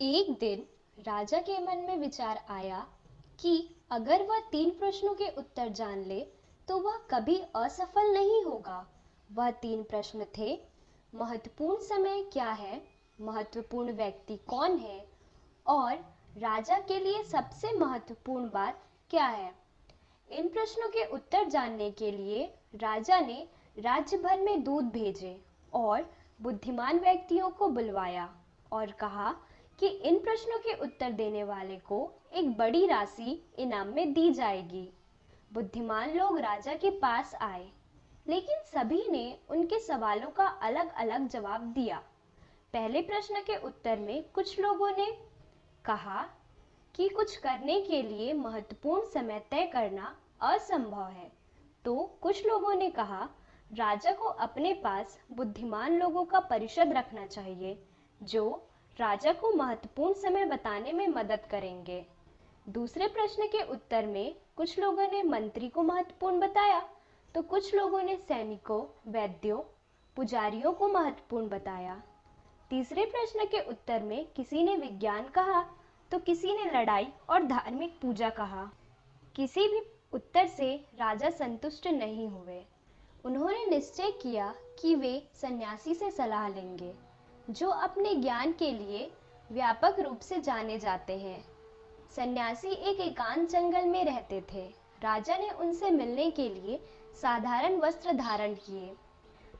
एक दिन राजा के मन में विचार आया कि अगर वह 3 प्रश्नों के उत्तर जान ले तो वह कभी असफल नहीं होगा। वह 3 प्रश्न थे। महत्वपूर्ण समय क्या है, महत्वपूर्ण व्यक्ति कौन है और राजा के लिए सबसे महत्वपूर्ण बात क्या है। इन प्रश्नों के उत्तर जानने के लिए राजा ने राज्य भर में दूत भेजे और बुद्धिमान व्यक्तियों को बुलवाया और कहा कि इन प्रश्नों के उत्तर देने वाले को एक बड़ी राशि इनाम में दी जाएगी। बुद्धिमान लोग राजा के पास आए, लेकिन सभी ने उनके सवालों का अलग अलग जवाब दिया। पहले प्रश्न के उत्तर में कुछ लोगों ने कहा कि कुछ करने के लिए महत्वपूर्ण समय तय करना असंभव है, तो कुछ लोगों ने कहा राजा को अपने पास बुद्धिमान लोगों का परिषद रखना चाहिए जो राजा को महत्वपूर्ण समय बताने में मदद करेंगे। दूसरे प्रश्न के उत्तर में कुछ लोगों ने मंत्री को महत्वपूर्ण बताया, तो कुछ लोगों ने सैनिकों, वैद्यों, पुजारियों को महत्वपूर्ण बताया। तीसरे प्रश्न के उत्तर में किसी ने विज्ञान कहा, तो किसी ने लड़ाई और धार्मिक पूजा कहा। किसी भी उत्तर से राजा संतुष्ट नहीं हुए। उन्होंने निश्चय किया कि वे सन्यासी से सलाह लेंगे, जो अपने ज्ञान के लिए व्यापक रूप से जाने जाते हैं। सन्यासी एक एकांत जंगल में रहते थे। राजा ने उनसे मिलने के लिए साधारण वस्त्र धारण किए।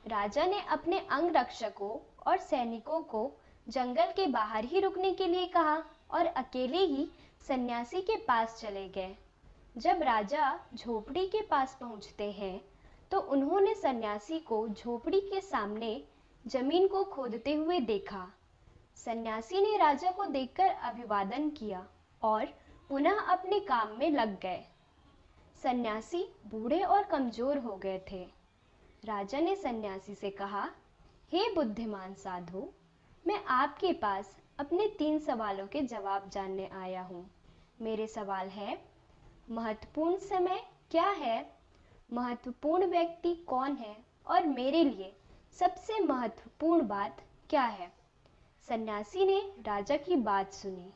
राजा ने अपने अंगरक्षकों और सैनिकों को जंगल के बाहर ही रुकने के लिए कहा और अकेले ही सन्यासी के पास चले गए। जब राजा झोपड़ी के पास पहुंचते हैं, तो उन्होंने सन्यासी को झोपड़ी के सामने जमीन को खोदते हुए देखा। सन्यासी ने राजा को देखकर अभिवादन किया और पुनः अपने काम में लग गए। सन्यासी बूढ़े और कमजोर हो गए थे। राजा ने सन्यासी से कहा, हे बुद्धिमान साधु, मैं आपके पास अपने 3 सवालों के जवाब जानने आया हूँ। मेरे सवाल है, महत्वपूर्ण समय क्या है, महत्वपूर्ण व्यक्ति कौन है और मेरे लिए सबसे महत्वपूर्ण बात क्या है। सन्यासी ने राजा की बात सुनी,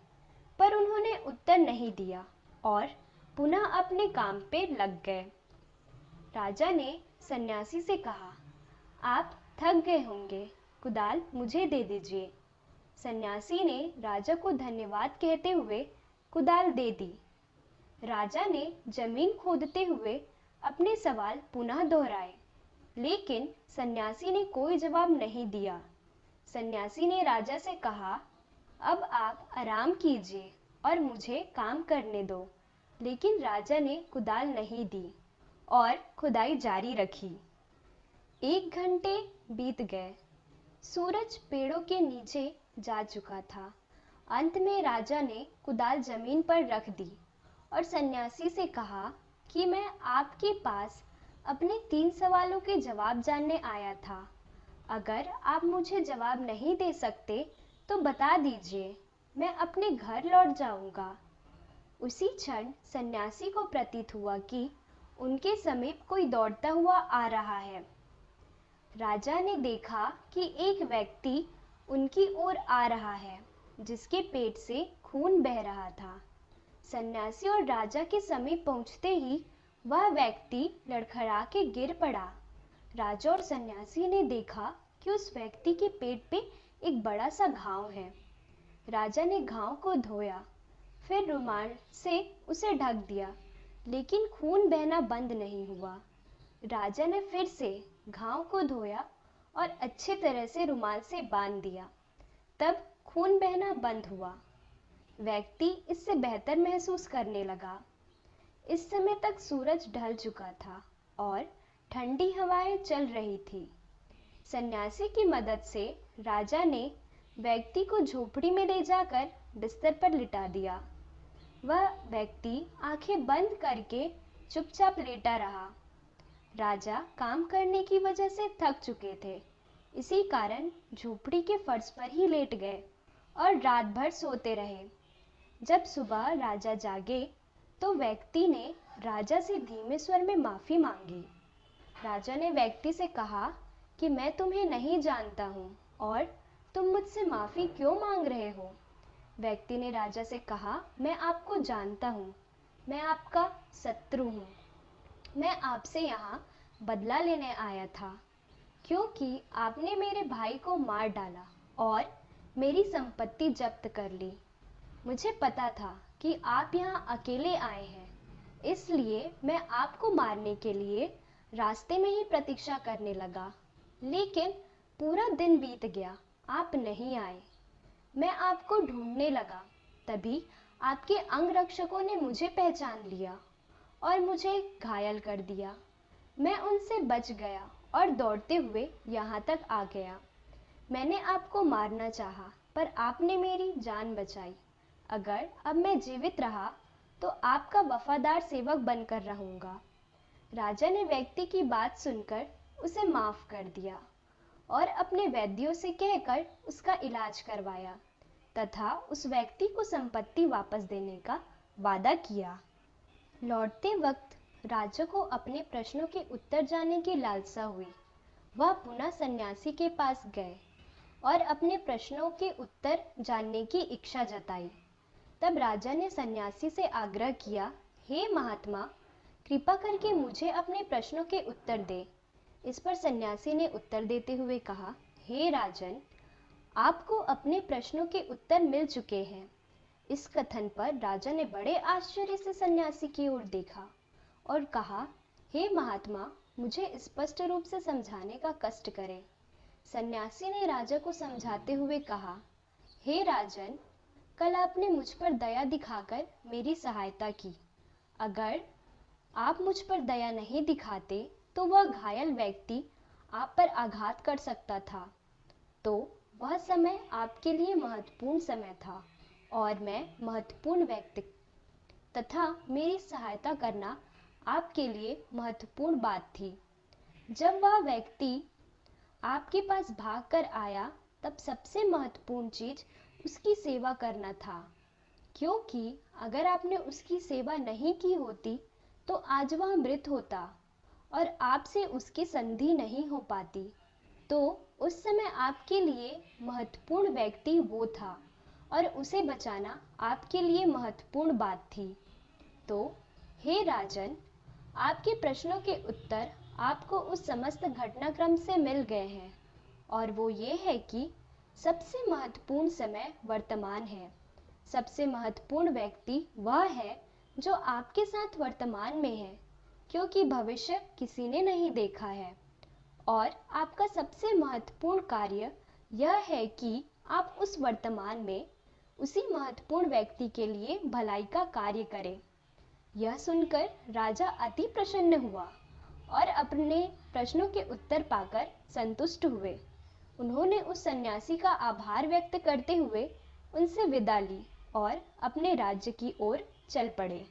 पर उन्होंने उत्तर नहीं दिया और पुनः अपने काम पे लग गए। राजा ने सन्यासी से कहा, आप थक गए होंगे, कुदाल मुझे दे दीजिए। सन्यासी ने राजा को धन्यवाद कहते हुए कुदाल दे दी। राजा ने जमीन खोदते हुए अपने सवाल पुनः दोहराए, लेकिन सन्यासी ने कोई जवाब नहीं दिया। सन्यासी ने राजा से कहा, अब आप आराम कीजिए और मुझे काम करने दो। लेकिन राजा ने कुदाल नहीं दी और खुदाई जारी रखी। 1 घंटे बीत गए। सूरज पेड़ों के नीचे जा चुका था। अंत में राजा ने कुदाल जमीन पर रख दी और सन्यासी से कहा कि मैं आपके पास अपने 3 सवालों के जवाब जानने आया था। अगर आप मुझे जवाब नहीं दे सकते तो बता दीजिए, मैं अपने घर लौट जाऊंगा। उसी क्षण सन्यासी को प्रतीत हुआ कि उनके समीप कोई दौड़ता हुआ आ रहा है। राजा ने देखा कि एक व्यक्ति उनकी ओर आ रहा है, जिसके पेट से खून बह रहा था। सन्यासी और राजा के समीप पहुंचते ही वह व्यक्ति लड़खड़ा के गिर पड़ा। राजा और सन्यासी ने देखा कि उस व्यक्ति के पेट पे एक बड़ा सा घाव है। राजा ने घाव को धोया, फिर रुमाल से उसे ढक दिया, लेकिन खून बहना बंद नहीं हुआ। राजा ने फिर से घाव को धोया और अच्छी तरह से रुमाल से बांध दिया, तब खून बहना बंद हुआ। व्यक्ति इससे बेहतर महसूस करने लगा। इस समय तक सूरज ढल चुका था और ठंडी हवाएं चल रही थी। सन्यासी की मदद से राजा ने व्यक्ति को झोपड़ी में ले जाकर बिस्तर पर लिटा दिया। वह व्यक्ति आंखें बंद करके चुपचाप लेटा रहा। राजा काम करने की वजह से थक चुके थे, इसी कारण झोपड़ी के फर्श पर ही लेट गए और रात भर सोते रहे। जब सुबह राजा जागे तो व्यक्ति ने राजा से धीमे स्वर में माफी मांगी। राजा ने व्यक्ति से कहा कि मैं तुम्हें नहीं जानता हूँ और तुम मुझसे माफी क्यों मांग रहे हो। व्यक्ति ने राजा से कहा, मैं आपको जानता हूँ, मैं आपका शत्रु हूँ। मैं आपसे यहाँ बदला लेने आया था, क्योंकि आपने मेरे भाई को मार डाला और मेरी संपत्ति जब्त कर ली। मुझे पता था कि आप यहाँ अकेले आए हैं, इसलिए मैं आपको मारने के लिए रास्ते में ही प्रतीक्षा करने लगा, लेकिन पूरा दिन बीत गया, आप नहीं आए। मैं आपको ढूंढने लगा, तभी आपके अंगरक्षकों ने मुझे पहचान लिया और मुझे घायल कर दिया। मैं उनसे बच गया और दौड़ते हुए यहाँ तक आ गया। मैंने आपको मारना चाहा, पर आपने मेरी जान बचाई। अगर अब मैं जीवित रहा तो आपका वफादार सेवक बनकर रहूंगा। राजा ने व्यक्ति की बात सुनकर उसे माफ कर दिया और अपने वैद्यों से कहकर उसका इलाज करवाया तथा उस व्यक्ति को संपत्ति वापस देने का वादा किया। लौटते वक्त राजा को अपने प्रश्नों के उत्तर जानने की लालसा हुई। वह पुनः सन्यासी के पास गए और अपने प्रश्नों के उत्तर जानने की इच्छा जताई। तब राजा ने सन्यासी से आग्रह किया, हे महात्मा, कृपा करके मुझे अपने प्रश्नों के उत्तर दे। इस पर सन्यासी ने उत्तर देते हुए कहा, हे राजन, आपको अपने प्रश्नों के उत्तर मिल चुके हैं। इस कथन पर राजा ने बड़े आश्चर्य से सन्यासी की ओर देखा और कहा, हे महात्मा, मुझे स्पष्ट रूप से समझाने का कष्ट करें। सन्यासी ने राजा को समझाते हुए कहा, हे राजन, कल आपने मुझ पर दया दिखाकर मेरी सहायता की। अगर आप मुझ पर दया नहीं दिखाते तो वह घायल व्यक्ति आप पर आघात कर सकता था। तो वह समय आपके लिए महत्वपूर्ण समय था और मैं महत्वपूर्ण व्यक्ति तथा मेरी सहायता करना आपके लिए महत्वपूर्ण बात थी। जब वह व्यक्ति आपके पास भागकर आया, तब सबसे महत्वपूर्ण चीज उसकी सेवा करना था, क्योंकि अगर आपने उसकी सेवा नहीं की होती तो आज वह मृत होता और आपसे उसकी संधि नहीं हो पाती। तो उस समय आपके लिए महत्वपूर्ण व्यक्ति वो था और उसे बचाना आपके लिए महत्वपूर्ण बात थी। तो हे राजन, आपके प्रश्नों के उत्तर आपको उस समस्त घटनाक्रम से मिल गए हैं और वो ये है कि सबसे महत्वपूर्ण समय वर्तमान है। सबसे महत्वपूर्ण व्यक्ति वह है जो आपके साथ वर्तमान में है, क्योंकि भविष्य किसी ने नहीं देखा है। और आपका सबसे महत्वपूर्ण कार्य यह है कि आप उस वर्तमान में उसी महत्वपूर्ण व्यक्ति के लिए भलाई का कार्य करें। यह सुनकर राजा अति प्रसन्न हुआ और अपने प्रश्नों के उत्तर पाकर संतुष्ट हुए। उन्होंने उस सन्यासी का आभार व्यक्त करते हुए उनसे विदा ली और अपने राज्य की ओर चल पड़े।